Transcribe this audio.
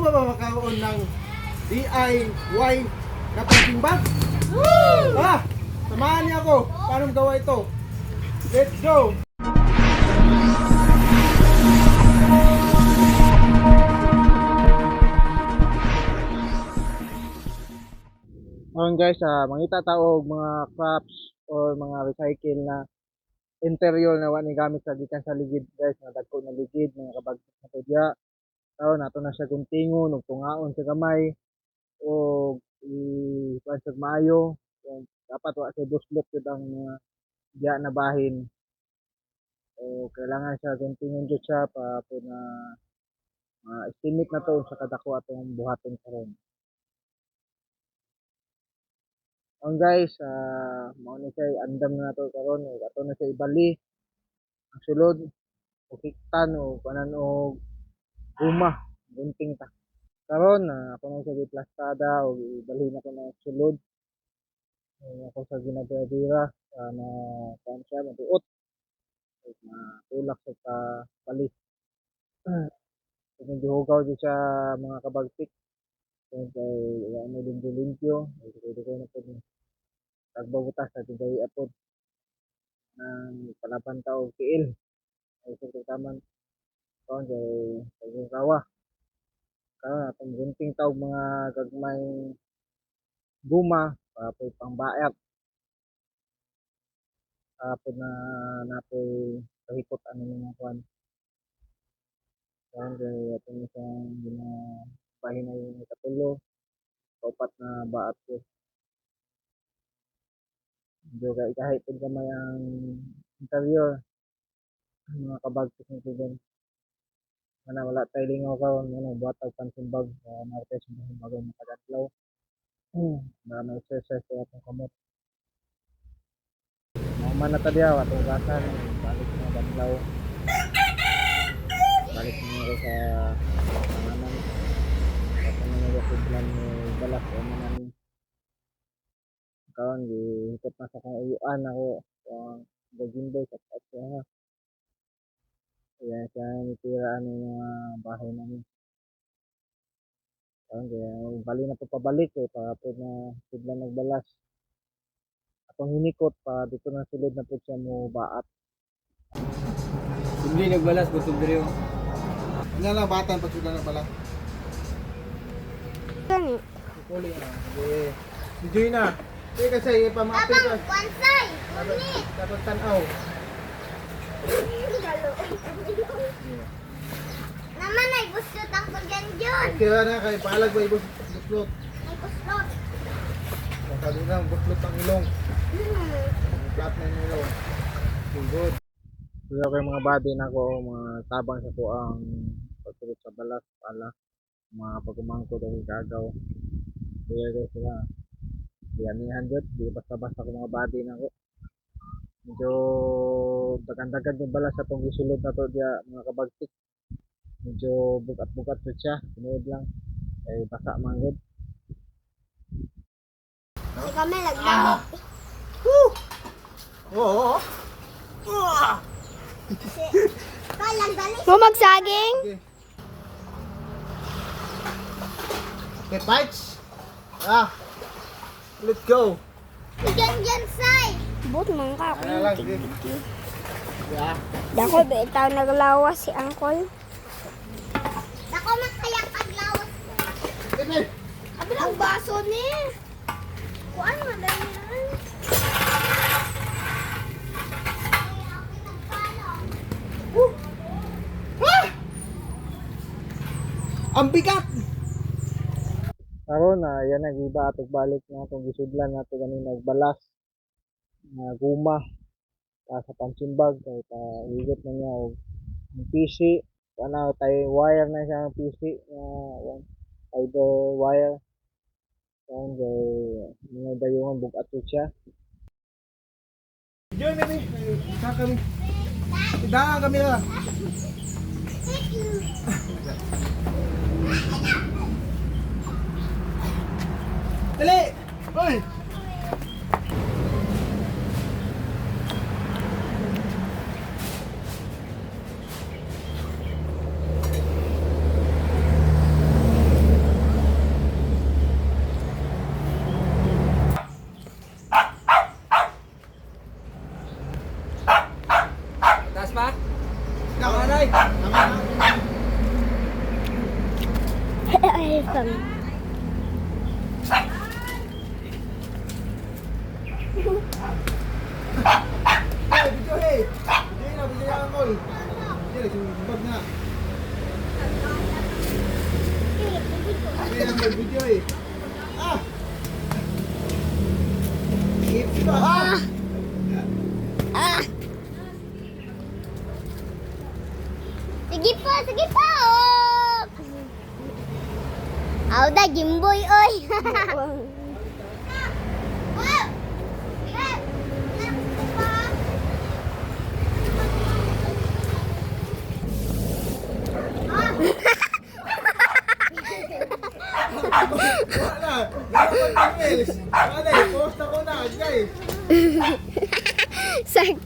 ba makakaroon ng DIY na punching bag? Samahan niyo ako. Paano gawa ito? Let's go! Ngayon guys, mangita taog mga crops or mga recycle na interior na wani gamit sa gikan sa ligid guys, nga dagko na ligid mga kabagsak na tudya. Taon nato na siya guntingon ug tungaon sa gamay o i-pansag maayo. Dapat wa sa buslot jud ang mga diya na bahin. O kailangan siya guntingon jud siya pa na estimate na to sa kadako atong buhaton karon. Ang guys, mao na siya andam na nato karon, ato na siya ibali ang sulod o hiktan o kanan o guma, gunting ta. Karon ako na siya giplastada o ibali na ko na sulod. Ako sa ginabira na kan siya matuot o matulak sa bali. Kung gihugaw di siya mga kabagsik, kay ano limpyo-limpyo, pwede ko na po tagbabutas sa tigay apod ng palaban tao kiil ay taman karon kay kawa karon atong gunting taog mga gagmay guma para pangbayad apod na napoy kahipot ano mga kuan karon kay atong isang ginabahin na yung katulo kaupat na baat ko medyo kahit pag gamay ang interior mga kabagsik ng tugon mana wala tayo lingaw karon buhat og pansimbag martes ng bagong matadlaw na may exercise sa atong kamot man na tadyaw atong gasan balik na badlaw balik na sa panganan sa mga plan ni balas o manan karon gihikot na sa kong uyuan ako ang gagimboy sa siya kaya siya nitiraan ng mga bahay namin karon kaya bali na po pabalik para po na sila nagbalas atong hinikot pa dito na sulod na po siya mo baat hindi nagbalas butog diri ano lang batan pag sila nagbalas Gani. Kuli na. Si Joy na. Kaya kasi pamapit ka. Pansay! Unit! Dapat tanaw. Naman ay bustot ang pagyanjon. Kaya na kay paalag ba buslot. Ay bustot. Kung sabi na buslot ang ilong. Flat na yung ilong. Good. Kaya kayo mga body na ko, mga tabang sa ko ang pagsulot sa balas, pala. Mga pagumangko dahil gagaw. Kaya guys sila. Yan ni 100, di basta-basta ko mga body na ko. Medyo dagan-dagan yung balas sa itong isulod na to diya mga kabagsik. Medyo bukat-bukat po siya, sinuod lang. Ay basa manggod. Hindi kami naglamit. Oo. Kalang dali. Mo magsaging? Okay. Okay, bites. Let's go. Pagyanjon say. But man ka Ano lang, sige. Yeah. Dako bitaw naglawas si Uncle. Dako man kaya paglawas. Sige. Abilang baso ni. Kuan man dali yan. Ang bigat. Karon na yan nagiba atog balik na atong gisudlan nato ganina nagbalas na guma sa pansimbag kay pa igot na niya og PC ana tay wire na siya ang PC fiber wire kan kay mga dayungan bugat siya Diyan kami sa kami Daga kami na Dali! Hoy! pa? Nanay! Ay, fam. Hey, video hey! Video na, video na ang call. Video, sumbag na. Video na, video eh. Ah! Ips pa! Ah! Ah. Sige po, oh. Aw da, Jimboy, oy. Wala! Wala pa emails! Wala eh, post ako na, guys! Sakit.